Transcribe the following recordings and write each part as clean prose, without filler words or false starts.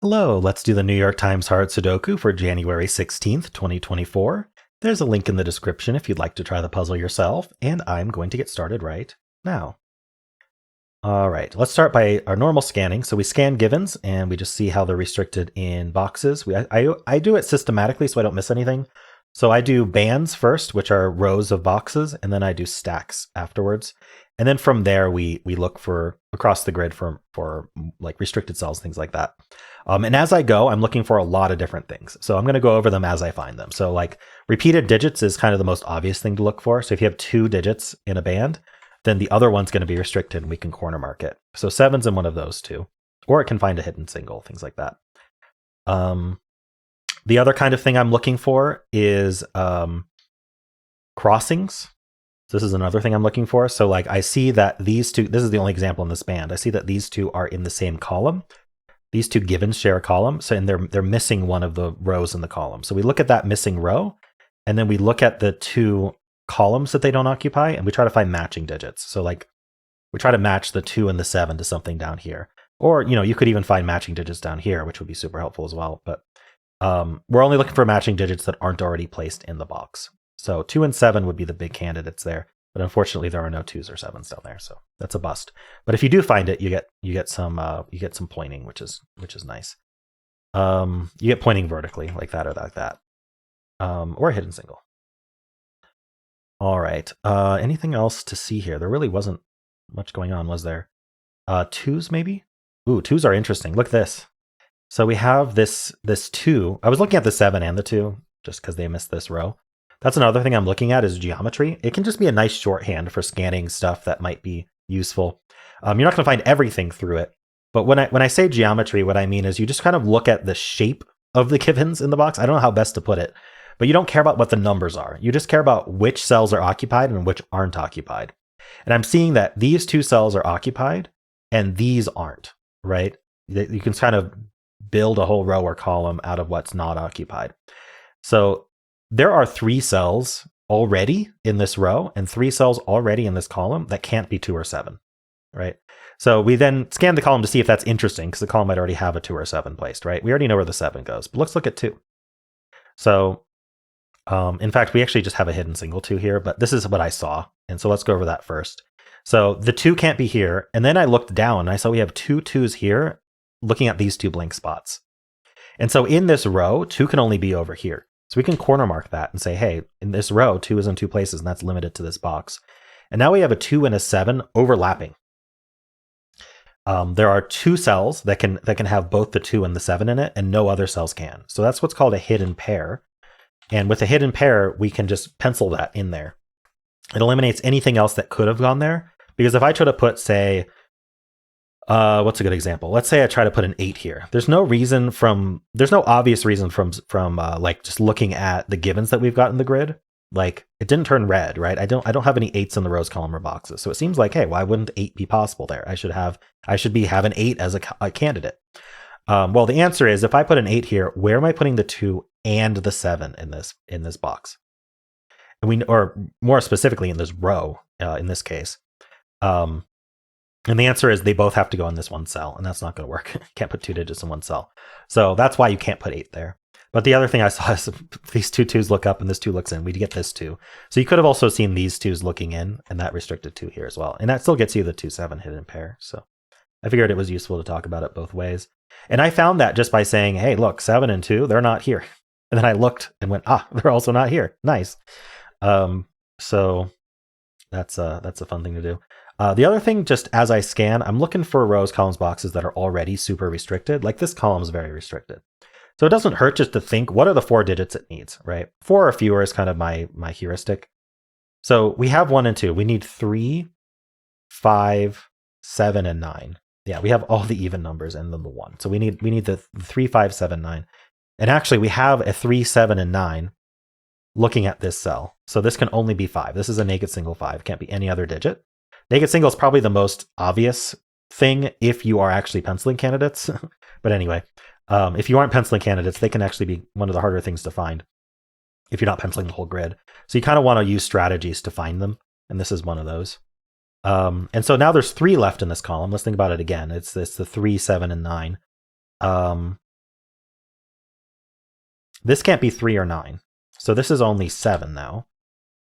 Hello, let's do the New York Times Hard Sudoku for January 16th, 2024. There's a link in the description if you'd like to try the puzzle yourself, and I'm going to get started right now. All right, let's start by our normal scanning. So we scan givens, and we just see how they're restricted in boxes. I do it systematically so I don't miss anything. So I do bands first, which are rows of boxes, and then I do stacks afterwards. And then from there, we look for across the grid for like restricted cells, things like that. And as I go, I'm looking for a lot of different things. So I'm going to go over them as I find them. So like repeated digits is kind of the most obvious thing to look for. So if you have 2 digits in a band, then the other one's going to be restricted and we can corner mark it. So 7's in one of those 2, or it can find a hidden single, things like that. The other kind of thing I'm looking for is crossings. This is another thing I'm looking for. So like I see that these 2, this is the only example in this band. I see that these 2 are in the same column. These 2 givens share a column. So and they're missing one of the rows in the column. So we look at that missing row, and then we look at the 2 columns that they don't occupy, and we try to find matching digits. So like we try to match the 2 and the 7 to something down here. Or, you could even find matching digits down here, which would be super helpful as well. But we're only looking for matching digits that aren't already placed in the box. So 2 and 7 would be the big candidates there, but unfortunately there are no 2s or 7s down there, so that's a bust. But if you do find it, you get some pointing, which is nice. You get pointing vertically like that or like that, or a hidden single. All right. Anything else to see here? There really wasn't much going on, was there? 2s maybe? Ooh, 2s are interesting. Look at this. So we have this 2. I was looking at the 7 and the 2 just because they missed this row. That's another thing I'm looking at is geometry. It can just be a nice shorthand for scanning stuff that might be useful. You're not going to find everything through it, but when I say geometry, what I mean is you just kind of look at the shape of the givens in the box. I don't know how best to put it, but you don't care about what the numbers are. You just care about which cells are occupied and which aren't occupied. And I'm seeing that these 2 cells are occupied and these aren't, right? You can kind of build a whole row or column out of what's not occupied. So there are 3 cells already in this row and 3 cells already in this column that can't be 2 or 7, right? So we then scan the column to see if that's interesting because the column might already have a 2 or 7 placed, right? We already know where the 7 goes, but let's look at 2. So in fact, we actually just have a hidden single 2 here, but this is what I saw. And so let's go over that first. So the 2 can't be here. And then I looked down and I saw we have 2 2s here looking at these 2 blank spots. And so in this row, 2 can only be over here. So we can corner mark that and say, hey, in this row, 2 is in 2 places, and that's limited to this box. And now we have a 2 and a 7 overlapping. There are 2 cells that can have both the 2 and the 7 in it, and no other cells can. So that's what's called a hidden pair. And with a hidden pair, we can just pencil that in there. It eliminates anything else that could have gone there. Because if I try to put, say, what's a good example? Let's say I try to put an 8 here. There's no obvious reason from like just looking at the givens that we've got in the grid. Like it didn't turn red, right? I don't have any 8s in the rows, column, or boxes. So it seems like, hey, why wouldn't 8 be possible there? I should have an 8 as a candidate. Well, the answer is if I put an 8 here, where am I putting the 2 and the 7 in this box? Or more specifically in this row, in this case. And the answer is they both have to go in this one cell, and that's not going to work. Can't put 2 digits in one cell. So that's why you can't put 8 there. But the other thing I saw is these 2 2s look up and this 2 looks in. We get this 2. So you could have also seen these 2s looking in, and that restricted 2 here as well. And that still gets you the 2 7 hidden pair. So I figured it was useful to talk about it both ways. And I found that just by saying, hey, look, 7 and 2, they're not here. And then I looked and went, they're also not here. Nice. So that's a fun thing to do. The other thing, just as I scan, I'm looking for rows, columns, boxes that are already super restricted. Like this column is very restricted. So it doesn't hurt just to think, what are the 4 digits it needs, right? 4 or fewer is kind of my heuristic. So we have 1 and 2. We need 3, 5, 7, and 9. Yeah, we have all the even numbers and then the 1. So we need the 3, 5, 7, 9. And actually we have a 3, 7, and 9 looking at this cell. So this can only be 5. This is a naked single 5. Can't be any other digit. Naked single is probably the most obvious thing if you are actually penciling candidates. But anyway, if you aren't penciling candidates, they can actually be one of the harder things to find if you're not penciling the whole grid. So you kind of want to use strategies to find them. And this is one of those. And so now there's 3 left in this column. Let's think about it again. It's the 3, 7, and 9. This can't be 3 or 9. So this is only 7 now.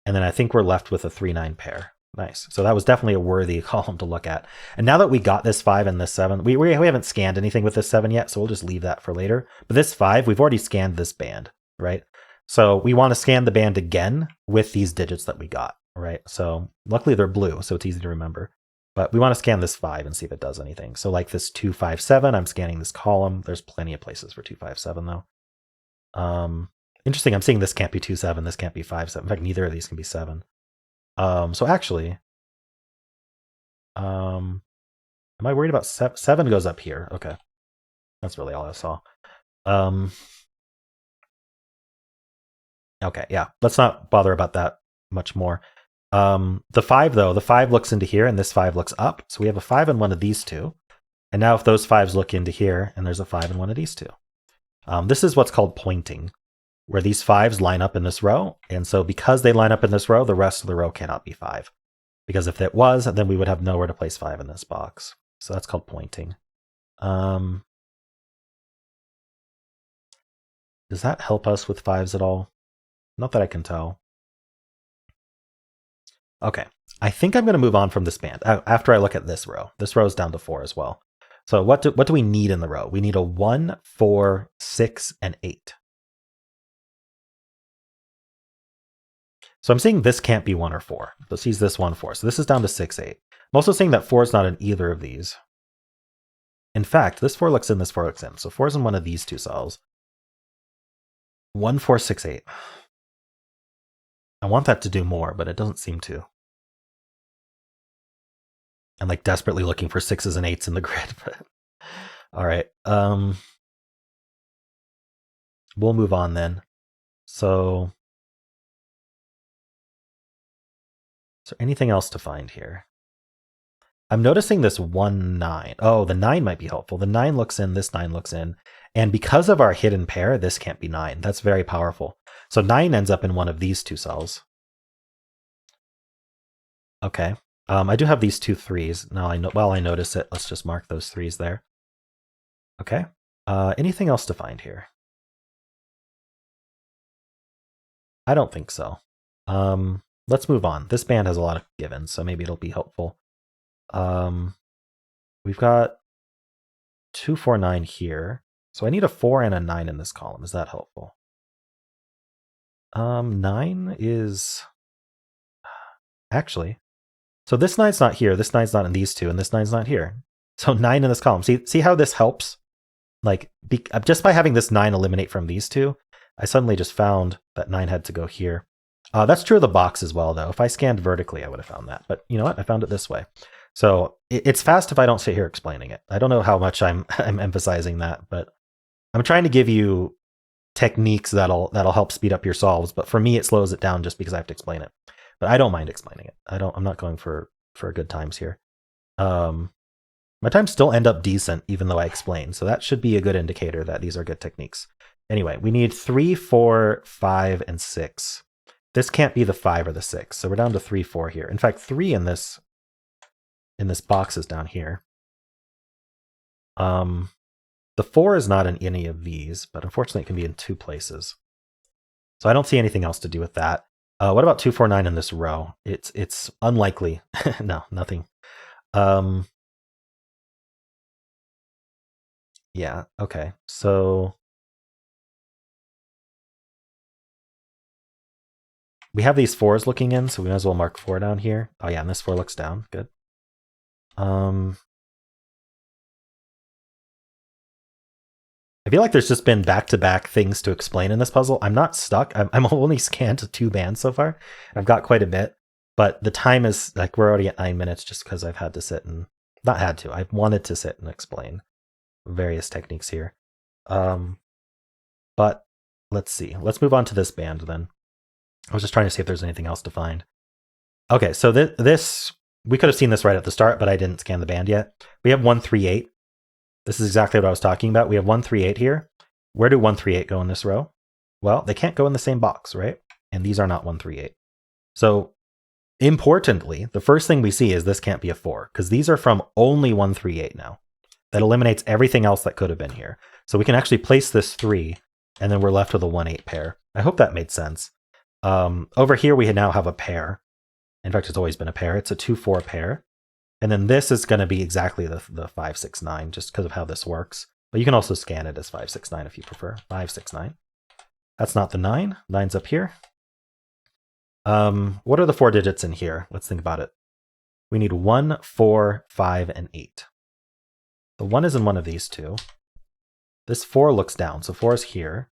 And then I think we're left with a 3-9 pair. Nice. So that was definitely a worthy column to look at. And now that we got this 5 and this 7, we haven't scanned anything with this 7 yet, so we'll just leave that for later. But this 5, we've already scanned this band, right? So we want to scan the band again with these digits that we got, right? So luckily they're blue, so it's easy to remember. But we want to scan this 5 and see if it does anything. So like this 2, 5, 7, I'm scanning this column. There's plenty of places for 2, 5, 7 though. Interesting, I'm seeing this can't be 2, 7, this can't be 5, 7. In fact, neither of these can be 7. So actually, am I worried about 7? 7 goes up here. Okay. That's really all I saw. Okay, yeah. Let's not bother about that much more. The 5, though, the 5 looks into here, and this 5 looks up. So we have a 5 in one of these two. And now if those 5s look into here, and there's a 5 in one of these two. This is what's called pointing, where these 5s line up in this row. And so because they line up in this row, the rest of the row cannot be 5. Because if it was, then we would have nowhere to place 5 in this box. So that's called pointing. Does that help us with 5s at all? Not that I can tell. Okay, I think I'm going to move on from this band after I look at this row. This row is down to 4 as well. So what do we need in the row? We need a 1, 4, 6, and 8. So I'm saying this can't be 1 or 4. Let's use this 1, 4. So this is down to 6, 8. I'm also saying that 4 is not in either of these. In fact, this 4 looks in, this 4 looks in. So 4 is in one of these two cells. 1, 4, 6, 8. I want that to do more, but it doesn't seem to. I'm like desperately looking for 6s and 8s in the grid. But all right. We'll move on then. So is there anything else to find here? I'm noticing this 1, 9. Oh, the 9 might be helpful. The 9 looks in, this 9 looks in. And because of our hidden pair, this can't be 9. That's very powerful. So 9 ends up in one of these two cells. Okay. I do have these 2 3s. Now, while I notice it, let's just mark those 3s there. Okay. Anything else to find here? I don't think so. Let's move on. This band has a lot of givens, so maybe it'll be helpful. We've got 2, 4, 9 here. So I need a 4 and a 9 in this column. Is that helpful? 9 is actually. So this 9's not here. This 9's not in these two, and this 9's not here. So 9 in this column. See how this helps? Like just by having this 9 eliminate from these two, I suddenly just found that 9 had to go here. That's true of the box as well, though. If I scanned vertically, I would have found that. But you know what? I found it this way. So it's fast if I don't sit here explaining it. I don't know how much I'm emphasizing that, but I'm trying to give you techniques that'll help speed up your solves. But for me, it slows it down just because I have to explain it. But I don't mind explaining it. I'm not going for good times here. My times still end up decent, even though I explain. So that should be a good indicator that these are good techniques. Anyway, we need 3, 4, 5, and 6. This can't be the 5 or the 6. So we're down to 3, 4 here. In fact, 3 in this box is down here. The 4 is not in any of these, but unfortunately it can be in 2 places. So I don't see anything else to do with that. What about 2, 4, 9 in this row? It's unlikely. No, nothing. Yeah, okay. So we have these 4s looking in, so we might as well mark 4 down here. Oh yeah, and this 4 looks down. Good. I feel like there's just been back-to-back things to explain in this puzzle. I'm not stuck. I'm only scanned to 2 bands so far. I've got quite a bit, but the time is like we're already at 9 minutes just because I've had to sit and not had to. I've wanted to sit and explain various techniques here. But let's see. Let's move on to this band then. I was just trying to see if there's anything else to find. Okay, so this we could have seen this right at the start, but I didn't scan the band yet. We have 1, 3, 8. This is exactly what I was talking about. We have 1, 3, 8 here. Where do 1, 3, 8 go in this row? Well, they can't go in the same box, right? And these are not 1, 3, 8. So importantly, the first thing we see is this can't be a 4 because these are from only 1, 3, 8 now. That eliminates everything else that could have been here. So we can actually place this 3 and then we're left with a 1-8 pair. I hope that made sense. Over here, we now have a pair. In fact, it's always been a pair. It's a 2-4 pair. And then this is going to be exactly the 5-6-9, just because of how this works. But you can also scan it as 5-6-9 if you prefer. 5-6-9. That's not the 9. 9's up here. What are the 4 digits in here? Let's think about it. We need 1, 4, 5, and 8. The 1 is in one of these two. This 4 looks down, so 4 is here.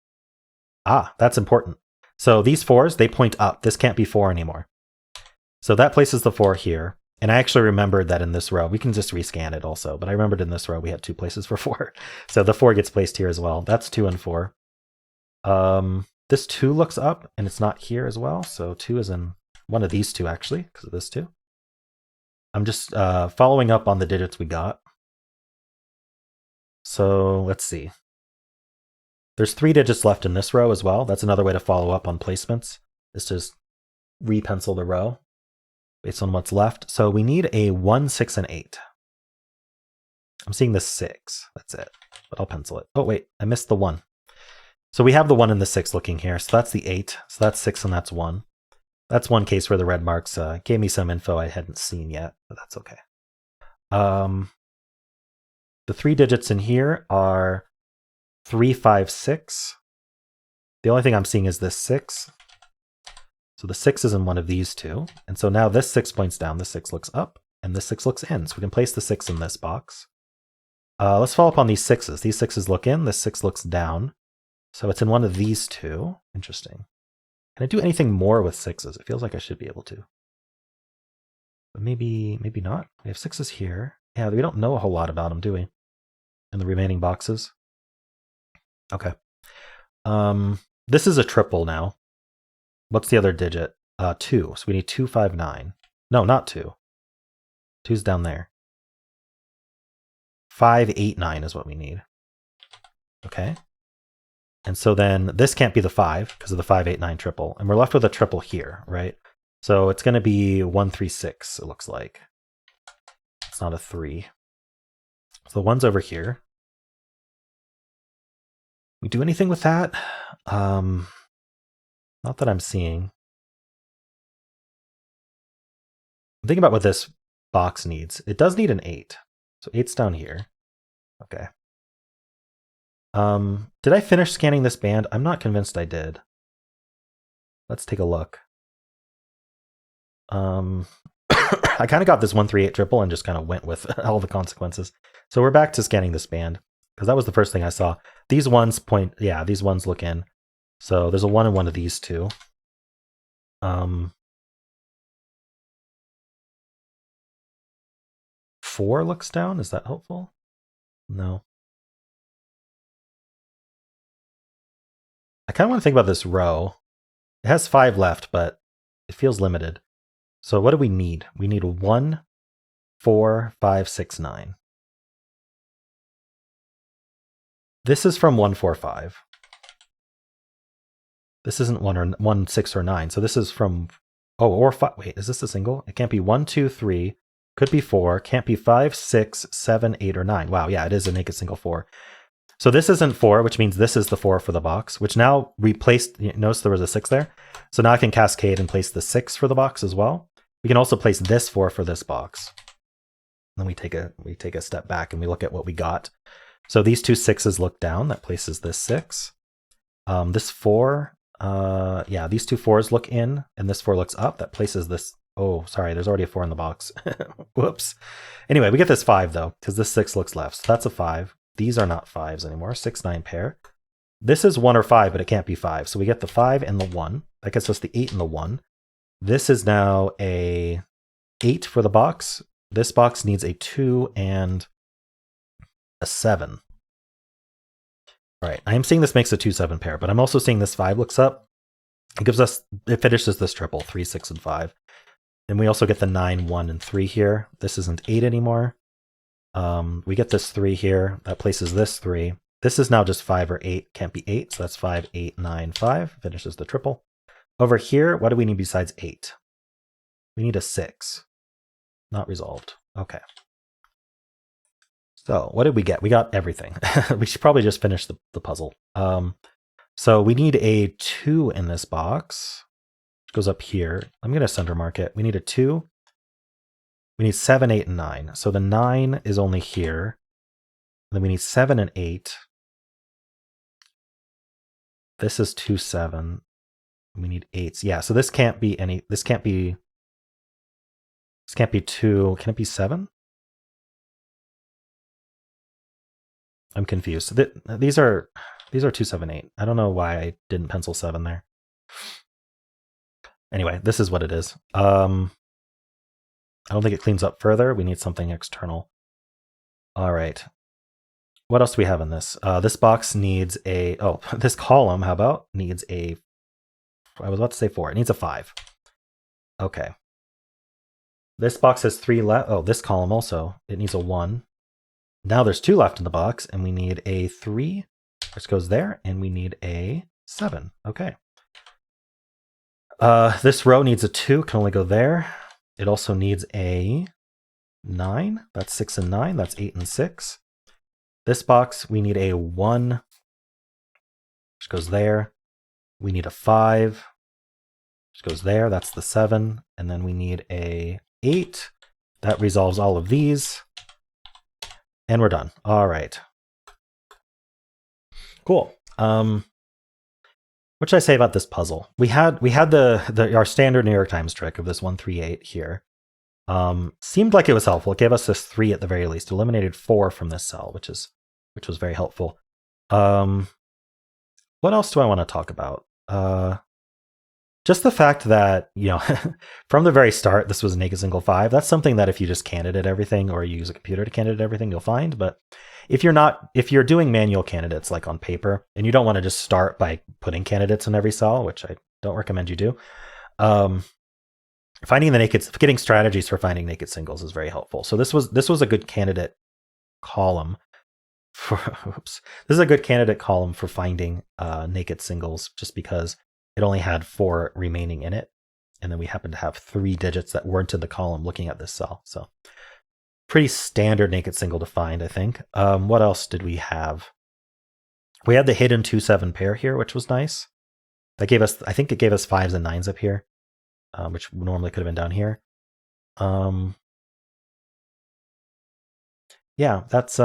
Ah, that's important. So these 4s, they point up. This can't be 4 anymore. So that places the 4 here. And I actually remembered that in this row, we can just rescan it also, but I remembered in this row we had 2 places for 4. So the 4 gets placed here as well. That's 2 and 4. This 2 looks up, and it's not here as well. So 2 is in one of these two, actually, because of this 2. I'm just following up on the digits we got. So let's see. There's 3 digits left in this row as well. That's another way to follow up on placements, is to just repencil the row based on what's left. So we need a 1, 6, and 8. I'm seeing the 6. That's it. But I'll pencil it. Oh, wait. I missed the 1. So we have the 1 and the 6 looking here. So that's the 8. So that's 6 and that's 1. That's one case where the red marks gave me some info I hadn't seen yet, but that's okay. The 3 digits in here are 3, 5, 6. The only thing I'm seeing is this 6. So the 6 is in one of these two. And so now this 6 points down, this 6 looks up, and this 6 looks in. So we can place the 6 in this box. Let's follow up on these 6s. These 6s look in, this 6 looks down. So it's in one of these two. Interesting. Can I do anything more with 6s? It feels like I should be able to. But maybe not. We have 6s here. Yeah, we don't know a whole lot about them, do we? In the remaining boxes. Okay. This is a triple now. What's the other digit? 2. So we need 2, 5, 9. No, not 2. 2's down there. 5, 8, 9 is what we need. Okay. And so then this can't be the 5 because of the 5, 8, 9 triple. And we're left with a triple here, right? So it's going to be 1, 3, 6, it looks like. It's not a 3. So the 1's over here. We do anything with that? Not that I'm seeing. I'm thinking about what this box needs. It does need an 8. So 8's down here. Okay. Did I finish scanning this band? I'm not convinced I did. Let's take a look. I kind of got this 1, 3, 8 triple and just kind of went with all the consequences. So we're back to scanning this band because that was the first thing I saw. These ones point, yeah, these ones look in. So there's a 1 in one of these two. 4 looks down. Is that helpful? No. I kind of want to think about this row. It has 5 left, but it feels limited. So what do we need? We need a 1, 4, 5, 6, 9. This is from 1, 4, 5. This isn't 1, 6, or 9. So this is from, oh, or 5. Wait, is this a single? It can't be 1, 2, 3. Could be 4. Can't be 5, 6, 7, 8, or 9. Wow, yeah, it is a naked single 4. So this isn't 4, which means this is the 4 for the box, which now replaced, notice there was a 6 there. So now I can cascade and place the 6 for the box as well. We can also place this 4 for this box. Then we take a step back and we look at what we got. So these two 6s look down. That places this 6. This 4, yeah, these two 4s look in, and this 4 looks up. That places this. Oh, sorry, there's already a 4 in the box. Whoops. Anyway, we get this 5 though, because this 6 looks left. So that's a 5. These are not 5s anymore. 6, 9 pair. This is 1 or 5, but it can't be 5. So we get the 5 and the 1. That gets us the 8 and the 1. This is now a 8 for the box. This box needs a 2 and a 7. All right, I am seeing this makes a 2, 7 pair, but I'm also seeing this 5 looks up. It gives us, it finishes this triple, 3, 6, and 5. And we also get the 9, 1, and 3 here. This isn't 8 anymore. We get this 3 here. That places this 3. This is now just 5 or 8. Can't be 8, so that's 5, 8, 9, 5. Finishes the triple. Over here, what do we need besides 8? We need a 6. Not resolved. Okay. So what did we get? We got everything. We should probably just finish the puzzle. So we need a 2 in this box, which goes up here. I'm going to center mark it. We need a 2. We need 7, 8, and 9. So the 9 is only here. And then we need 7 and 8. This is 2, 7. We need 8s. Yeah, so this can't be any. This can't be 2. Can it be 7? I'm confused. These are 2, 7, 8. I don't know why I didn't pencil 7 there. Anyway, this is what it is. I don't think it cleans up further. We need something external. All right. What else do we have in this? This box needs a, this column, how about, needs a, I was about to say 4. It needs a 5. Okay. This box has 3 left. Oh, this column also, it needs a 1. Now there's 2 left in the box, and we need a 3, which goes there, and we need a 7. Okay. This row needs a 2, can only go there. It also needs a 9. That's 6 and 9. That's 8 and 6. This box, we need a 1, which goes there. We need a 5, which goes there. That's the 7. And then we need a 8. That resolves all of these. And we're done. All right. Cool. What should I say about this puzzle? We had our standard New York Times trick of this 1, 3, 8 here. Seemed like it was helpful. It gave us this 3 at the very least. Eliminated 4 from this cell, which was very helpful. What else do I want to talk about? Just the fact that, from the very start, this was naked single 5. That's something that if you just candidate everything or you use a computer to candidate everything, you'll find. But if you're doing manual candidates like on paper, and you don't want to just start by putting candidates in every cell, which I don't recommend you do, getting strategies for finding naked singles is very helpful. So this was a good candidate column for this is a good candidate column for finding naked singles, just because it only had 4 remaining in it, and then we happen to have 3 digits that weren't in the column looking at this cell. So pretty standard naked single to find, I think. What else did we have? We had the hidden 2, 7 pair here, which was nice. That gave us, I think it gave us 5s and 9s up here, which normally could have been down here. Yeah, that's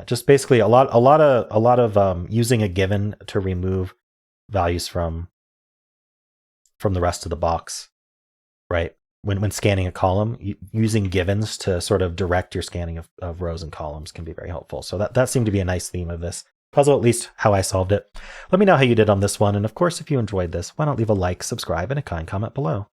just basically a lot of using a given to remove values from the rest of the box, right? When scanning a column, using givens to sort of direct your scanning of rows and columns can be very helpful. So that seemed to be a nice theme of this puzzle, at least how I solved it. Let me know how you did on this one. And of course, if you enjoyed this, why not leave a like, subscribe, and a kind comment below.